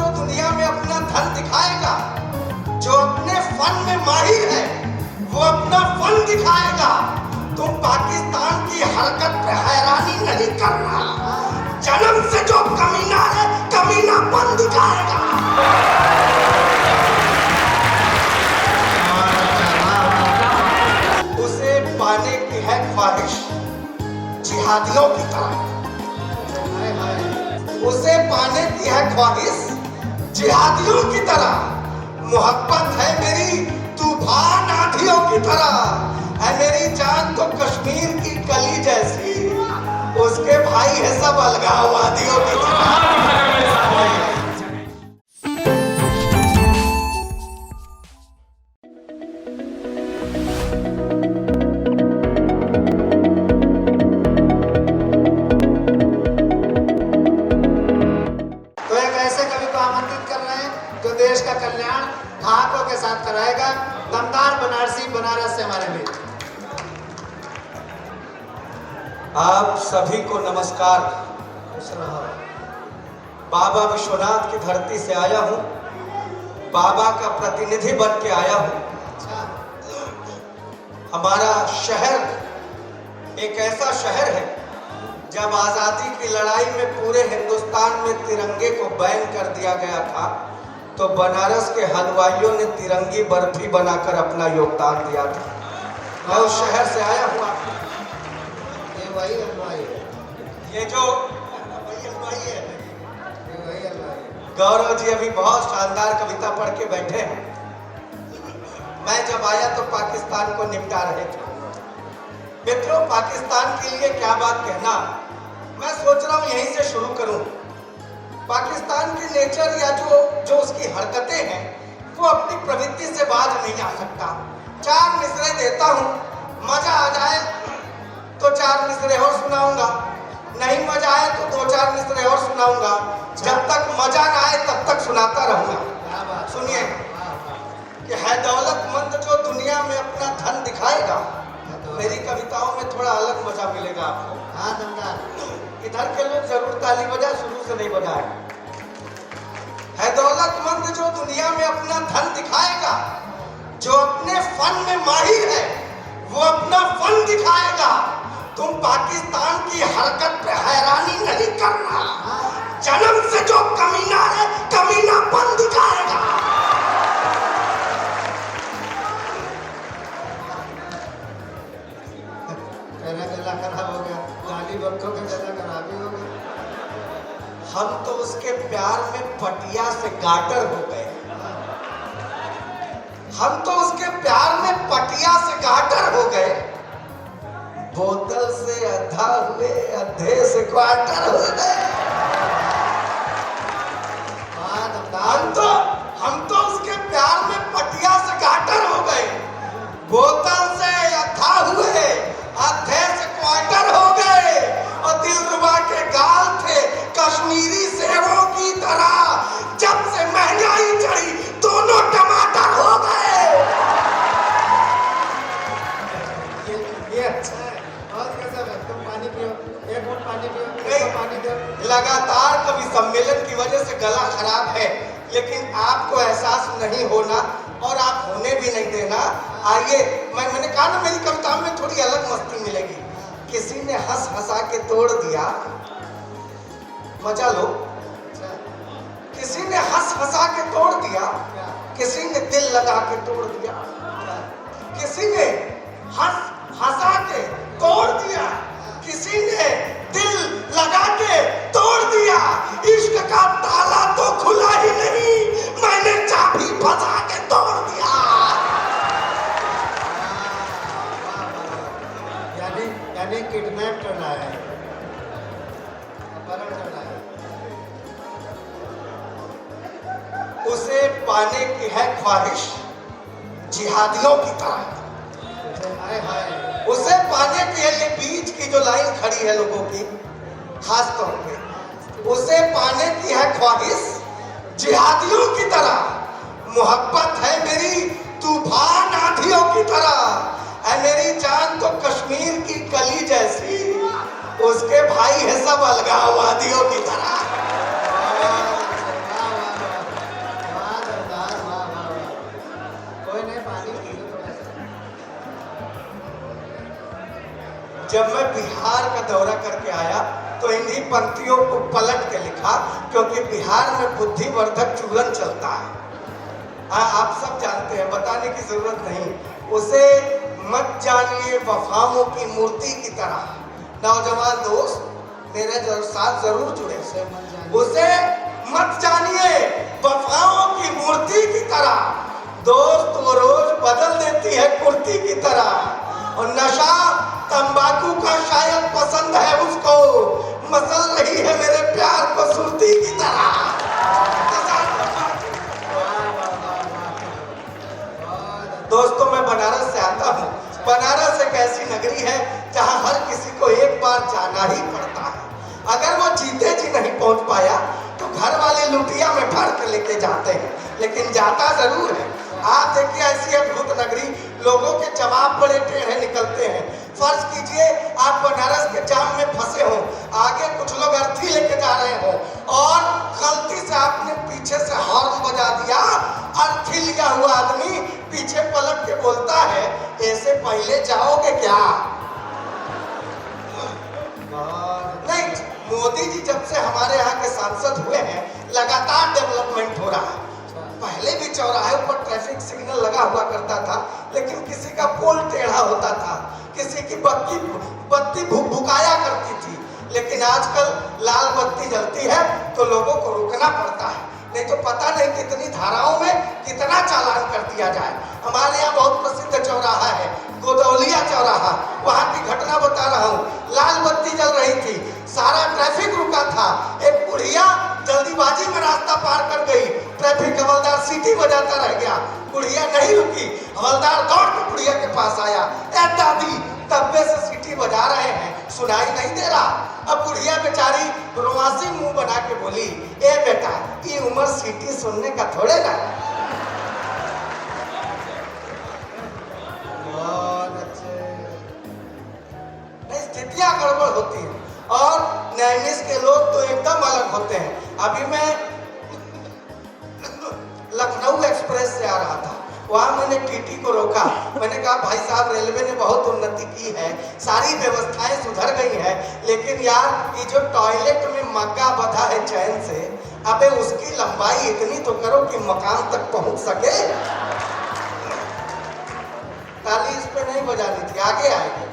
जो दुनिया में अपना धन दिखाएगा, जो अपने फन में माहिर है, वो अपना फन दिखाएगा। तुम पाकिस्तान की हरकत पे हैरानी नहीं करना। जन्म से जो कमीना है, कमीनापन दिखाएगा। उसे पाने की है ख्वाहिश जिहादियों की तरह। उसे पाने की है ख्वाहिश जिहादियों की तरह। मोहब्बत है मेरी तूफान आंधियों की तरह। है मेरी जान तो कश्मीर की कली जैसी, उसके भाई है सब अलगाववादियों की तरह। तो एक ऐसे कवि को आमंत्रित कर रहे हैं जो देश का कल्याण ठहाकों के साथ कराएगा। दमदार बनारसी बनारस से हमारे लिए। आप सभी को नमस्कार। बाबा विश्वनाथ की धरती से आया हूँ, बाबा का प्रतिनिधि बन के आया हूँ। हमारा शहर एक ऐसा शहर है, जब आज़ादी की लड़ाई में पूरे हिंदुस्तान में तिरंगे को बैन कर दिया गया था, तो बनारस के हलवाइयों ने तिरंगी बर्फी बनाकर अपना योगदान दिया था। मैं उस शहर से आया हूँ। वही हलवाई है, ये जो वही हलवाई है, गौरव जी अभी बहुत शानदार कविता पढ़ के बैठे हैं। मैं जब आया तो पाकिस्तान को निपटा रहे थे। मित्रों, पाकिस्तान के लिए क्या बात कहना, मैं सोच रहा हूँ यहीं से शुरू करूँ। पाकिस्तान की नेचर या जो उसकी हरकतें हैं, वो अपनी प्रवृत्ति से बाज नहीं आ सकता। चार मिसरे देता हूँ, मजा आ जाए तो चार मिसरे और सुनाऊंगा, नहीं मजा आए तो दो चार मिसरे और सुनाऊंगा। जब तक मजा ना आए तब तक सुनाता रहूंगा। सुनिए कि है दौलतमंद जो दुनिया में अपना धन दिखाएगा। मेरी कविताओं में थोड़ा अलग मजा मिलेगा आपको। हाँ दमदार। इधर के लोग जरूर ताली बजाए, शुरू से नहीं बजाए। है दौलतमंद जो दुनिया में अपना धन दिखाएगा, जो अपने फन में माहिर है, वो अपना फन दिखाएगा। तुम पाकिस्तान की हरकत पे हैरानी नहीं करना। जन्म से जो कमीना है, कमीनापन दिखाएगा। मेरा गला खराब हो गया, गाली बच्चों का गला खराब ही हो गया। हम तो उसके प्यार में पटिया से गाटर हो गए। हम तो उसके प्यार में पटिया से गाटर हो गए। बोतल से अधा हुए, अधे से क्वार्टर हो गए। हम तो उसके प्यार में पटिया से गाटर हो गए। बोतल से अधा हुए, अधे से क्वार्टर हो गए। और दिलरुबा के गाल थे कश्मीरी सेवों की तरह। जब से महंगाई चढ़ी, दोनों टमाटर हो गए। ये अच्छा है, बहुत गजब है। तुम पानी पियो, एक घूंट पानी पियो, एक पानी दो। लगातार कवि सम्मेलन की वजह से गला खराब है, लेकिन आपको एहसास नहीं होना और आप होने भी नहीं देना। आइए, मैंने कहा ना, मेरी कविता में थोड़ी अलग मस्ती मिलेगी। किसी ने हंस हंसा के तोड़ दिया, मजा लो। किसी ने हंस हंसा के तोड़ दिया, किसी ने दिल लगा के तोड़ दिया। किसी ने हंस हंसा के तोड़ दिया, किसी ने दिल लगा के तोड़ दिया। इश्क का ताला तो खुला ही नहीं, मैंने चाबी फंसा के तोड़ दिया। यानी किडनैप करना है, अपहरण करना है। उसे पाने की है ख्वाहिश जिहादियों की तरह। उसे पाने के लिए बीच की जो लाइन खड़ी है लोगों की, खास तौर पे उसे पाने की है ख्वाहिश जिहादियों की तरह। मोहब्बत है मेरी तूफान आंधियों की तरह। है मेरी जान तो कश्मीर की कली जैसी, उसके भाई है सब अलगाववादियों की तरह। दौरा करके आया तो इन्हीं पंक्तियों को पलट के लिखा, क्योंकि बिहार में बुद्धिवर्धक चूरन चलता है। आप सब जानते हैं, बताने की जरूरत नहीं। उसे मत जानिए वफाओं की मूर्ति की तरह। नौजवान दोस्त मेरे साथ जरूर जुड़े। उसे मत जानिए वफाओं की मूर्ति की तरह। दोस्त वो रोज बदल देती है कुर्ती की तरह। और नशा तंबाकू का शायद पसंद है उसको, मसल रही है मेरे प्यार को सुरती की तरह। दोस्तों मैं बनारस से आता हूँ। बनारस एक ऐसी नगरी है जहाँ हर किसी को एक बार जाना ही पड़ता है। अगर वो जीते जी नहीं पहुँच पाया तो घर वाले लुटिया में भर के लेके जाते हैं, लेकिन जाता जरूर है। आप देखिए ऐसी अद्भुत नगरी, लोगों के जवाब बड़े टेढ़े निकलते हैं। फर्ज कीजिए आप बनारस के जाम में फंसे हो, आगे कुछ लोग अर्थी लेके जा रहे हो और गलती से आपने पीछे से हॉर्न बजा दिया। अर्थी लिया हुआ आदमी पीछे पलट के बोलता है, ऐसे पहले जाओगे क्या? नहीं, मोदी जी जब से हमारे यहाँ के सांसद हुए हैं लगातार डेवलपमेंट हो रहा है। पहले भी चौराहे पर ट्रैफिक सिग्नल लगा हुआ करता था, लेकिन किसी का पोल टेढ़ा होता था, किसी की बत्ती भुकाया करती थी। लेकिन आजकल लाल बत्ती जलती है तो लोगों को रुकना पड़ता है, नहीं तो पता नहीं कितनी धाराओं में कितना चालान कर दिया जाए। हमारे यहाँ बहुत प्रसिद्ध चौराहा है गोदौलिया चौराहा, वहाँ की घटना बता रहा हूँ। लाल बत्ती जल रही थी, सारा ट्रैफिक रुका था। एक बुढ़िया जल्दीबाजी में रास्ता पार कर गई, ट्रैफिक हवलदार सीटी बजाता रह गया, बुढ़िया नहीं रुकी। हवलदार दौड़ के बुढ़िया के पास आया, ए दादी तब्बे से सीटी बजा रहे हैं, सुनाई नहीं दे रहा। अब बुढ़िया बेचारी रुआसी मुंह बना के बोली, ए बेटा ये उम्र सीटी सुनने का थोड़े ना। स्थितियां गड़बड़ होती हैं और नैनिस के लोग तो एकदम अलग होते हैं। अभी मैं लखनऊ एक्सप्रेस से आ रहा था, वहां मैंने टीटी को रोका। मैंने कहा भाई साहब रेलवे ने बहुत उन्नति की है, सारी व्यवस्थाएं सुधर गई हैं, लेकिन यार ये जो टॉयलेट में मग्गा बंधा है चैन से, अबे उसकी लंबाई इतनी तो करो कि मकान तक पहुंच सके। ताली इस पे नहीं बजानी थी, आगे आएगी।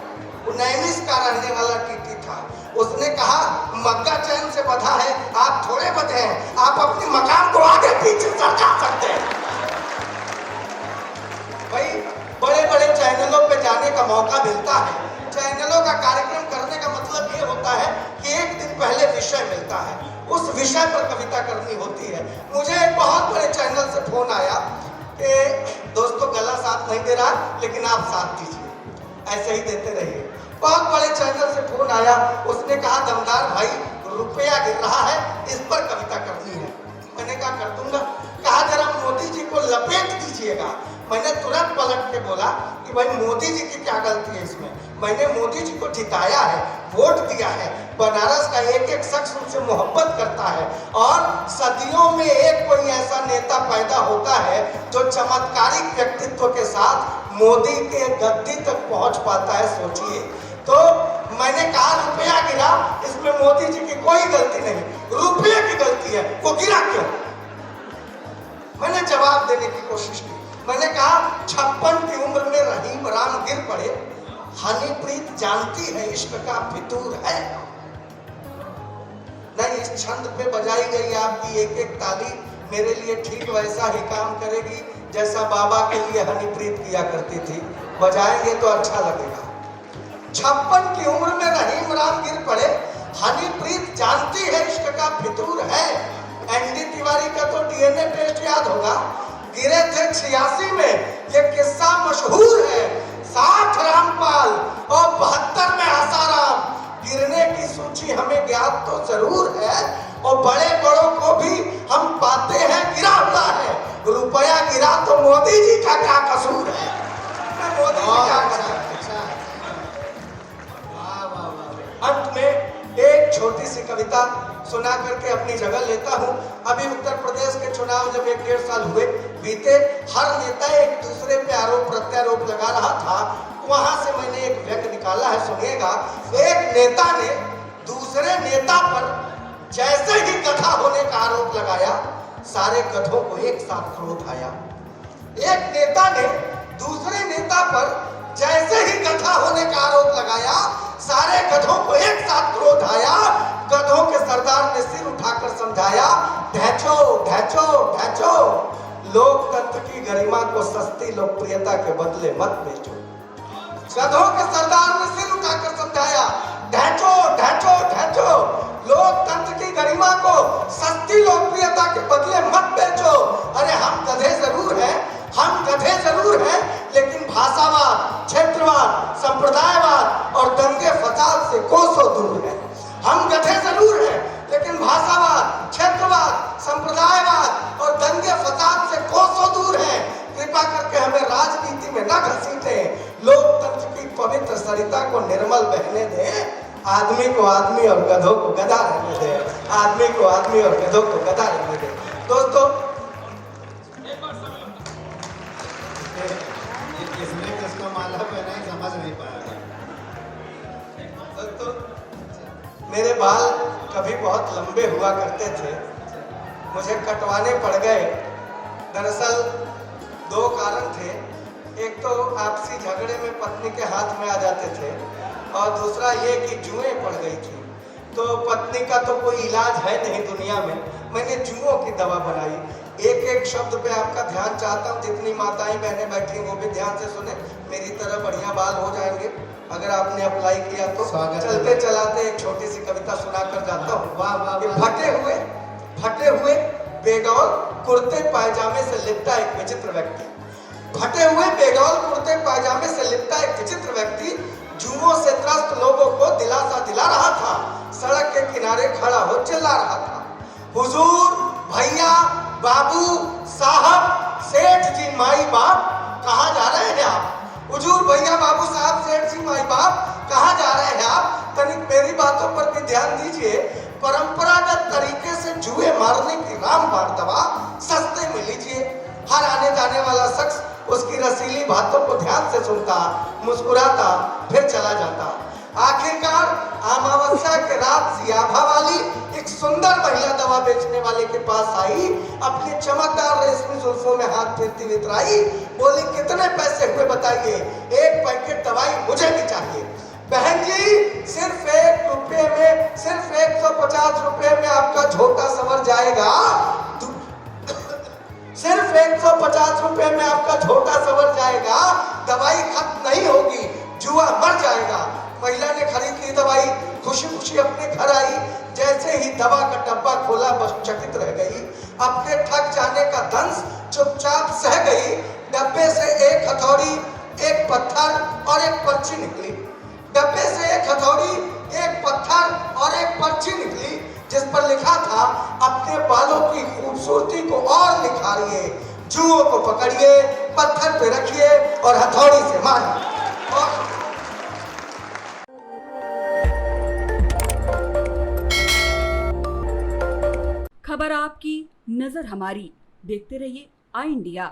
वो नैनिस का रहने वाला टीटी था, उसने कहा मग्गा चैन से बंधा है, आप थोड़े बंधे हैं, आप अपने मकान को आगे पीछे सरका सकते हैं। भाई बड़े बड़े चैनलों पे जाने का मौका मिलता है। चैनलों का कार्यक्रम करने का मतलब ये होता है कि एक दिन पहले विषय मिलता है, उस विषय पर कविता करनी होती है। मुझे एक बहुत बड़े चैनल से फोन आया कि दोस्तों गला साथ नहीं दे रहा, लेकिन आप साथ दीजिए, ऐसे ही देते रहिए। बहुत बड़े चैनल से फोन आया, उसने कहा दमदार भाई रुपया गिर रहा है, इस पर कविता करनी है। मैंने कहा कर दूंगा। कहा जरा मोदी जी को लपेट दीजिएगा। मैंने तुरंत पलट के बोला कि भाई मोदी जी की क्या गलती है इसमें? मैंने मोदी जी को जिताया है, वोट दिया है, बनारस का एक एक शख्स उनसे मोहब्बत करता है और सदियों में एक कोई ऐसा नेता पैदा होता है जो चमत्कारिक व्यक्तित्व के साथ मोदी के गद्दी तक पहुंच पाता है। सोचिए, तो मैंने कहा रुपया गिरा, इसमें मोदी जी की कोई गलती नहीं, रुपये की गलती है। वो गिरा क्यों? मैंने जवाब देने की कोशिश की। मैंने कहा 56 की उम्र में रहीम राम गिर पड़े, हनीप्रीत जानती है इश्क का फितूर है। नहीं, इस छंद पे बजाई गई आपकी एक एक ताली मेरे लिए ठीक वैसा ही काम करेगी जैसा बाबा के लिए हनीप्रीत किया करती थी। बजाएंगे तो अच्छा लगेगा। 56 की उम्र में रहीम राम गिर पड़े, हनीप्रीत जानती है इश्क का फितूर है। एनडी तिवारी का तो डीएनए टेस्ट याद होगा, गिरे थे 86 में, ये किस्सा मशहूर है। 60 रामपाल और 72 में आसाराम। गिरने की सूची हमें ज्ञात तो जरूर है और बड़े बड़ों को भी हम पाते हैं गिरा हुआ है। रुपया गिरा तो मोदी जी का क्या कसूर है? मोदी जी क्या कसूर? अंत में एक छोटी सी कविता सुना करके अपनी जगह लेता हूँ। अभी उत्तर प्रदेश के चुनाव जब 1-1.5 साल हुए बीते, हर नेता एक दूसरे पे आरोप प्रत्यारोप लगा रहा था। वहां से मैंने एक व्यंग निकाला है, सुनिएगा। एक नेता ने दूसरे नेता पर जैसे ही गधा होने का आरोप लगाया, सारे गधों को एक साथ क्रोध आया। एक नेता ने दूसरे नेता पर जैसे ही गधा होने का आरोप लगाया, सारे गधों को एक साथ क्रोध आया। गधों के सरदार ने सिर उठाकर समझाया, ढैचो ढैचो ढैचो, लोकतंत्र की गरिमा को सस्ती लोकप्रियता के बदले मत बेचो। गधों के सरदार ने सिर उठाकर समझाया, ढैचो ढैचो ढैचो, लोकतंत्र की गरिमा को सस्ती लोकप्रियता के बदले मत बेचो। अरे हम गधे जरूर हैं, हम गधे जरूर हैं, लेकिन भाषावाद, क्षेत्रवाद, संप्रदायवाद और दंगे फसाद से कोसों दूर है। हम गधे जरूर हैं, लेकिन भाषावाद, क्षेत्रवाद, संप्रदायवाद और दंगे फसाद से कोसों दूर है। कृपा करके हमें राजनीति में न घसीटें, लोकतंत्र की पवित्र सरिता को निर्मल बहने दें। आदमी को आदमी और गधों को गधा रहने दें, आदमी को आदमी और गधों को गधा रहने दें। दोस्तों, किसने किसको माला पहना है समझ नहीं पाया। दोस्तों, मेरे बाल कभी बहुत लंबे हुआ करते थे, मुझे कटवाने पड़ गए। दरअसल दो कारण थे। एक तो आपसी झगड़े में पत्नी के हाथ में आ जाते थे, और दूसरा ये कि जुएं पड़ गई थी। तो पत्नी का तो कोई इलाज है नहीं दुनिया में, मैंने जुओं की दवा बनाई। एक एक शब्द पे आपका ध्यान चाहता हूँ, जितनी माताएं बहनें बैठी वो भी ध्यान से सुने, मेरी तरह बढ़िया बाल हो जाएंगे अगर आपने अप्लाई किया तो। चलते चलाते एक छोटी सी कविता सुनाकर जाता हूँ। वाह वाह वाह। फटे हुए बेगौर कुर्ते पायजामे से लिपटा एक विचित्र व्यक्ति, फटे हुए बेगौर कुर्ते पायजामे से लिपटा एक विचित्र व्यक्ति जुओं से त्रस्त लोगों को दिलासा दिला रहा था। सड़क के किनारे खड़ा हो चिल्ला रहा था, हुजूर, भैया, बाबू, साहब, सेठ जी, माई बाप, कहाँ जा रहे हैं आप? हुजूर, भैया, बाबू, साहब, सेठ जी, माई बाप, कहाँ जा रहे हैं आप? तनिक मेरी बातों पर भी ध्यान दीजिए। परंपरागत तरीके से जुए मारने की रामबाण दवा सस्ते में लीजिए। हर आने जाने वाला शख्स उसकी रसीली बातों को ध्यान से सुनता, मुस्कुराता, फिर चला जाता। आखिरकार अमावस्या के रात सियाभा वाली एक सुंदर महिला दवा बेचने वाले के पास आई, अपने चमकदार रेशमी जुल्फों में हाथ फेरती हुई इतराई, बोली, कितने पैसे हुए बताइए, एक पैकेट दवाई मुझे भी चाहिए। बहन जी, सिर्फ 1 रुपये में, सिर्फ 150 रुपये में आपका झोटा संवर जाएगा। सिर्फ 150 रुपये में आपका झोटा संवर जाएगा, दवाई खत्म नहीं होगी, जुआ मर जाएगा। महिला ने खरीद ली दवाई, खुशी खुशी अपने घर आई। जैसे ही दवा का डब्बा खोला, बस चकित रह गई। अपने थक जाने का दंश चुपचाप सह गई। डब्बे से एक हथौड़ी, एक पत्थर और एक पर्ची निकली। डब्बे से एक हथौड़ी, एक पत्थर और एक पर्ची निकली, जिस पर लिखा था, अपने बालों की खूबसूरती को और निखारिए, जुओं को पकड़िए, पत्थर पे रखिए और हथौड़ी से मारिए। खबर आपकी, नजर हमारी। देखते रहिए आई इंडिया।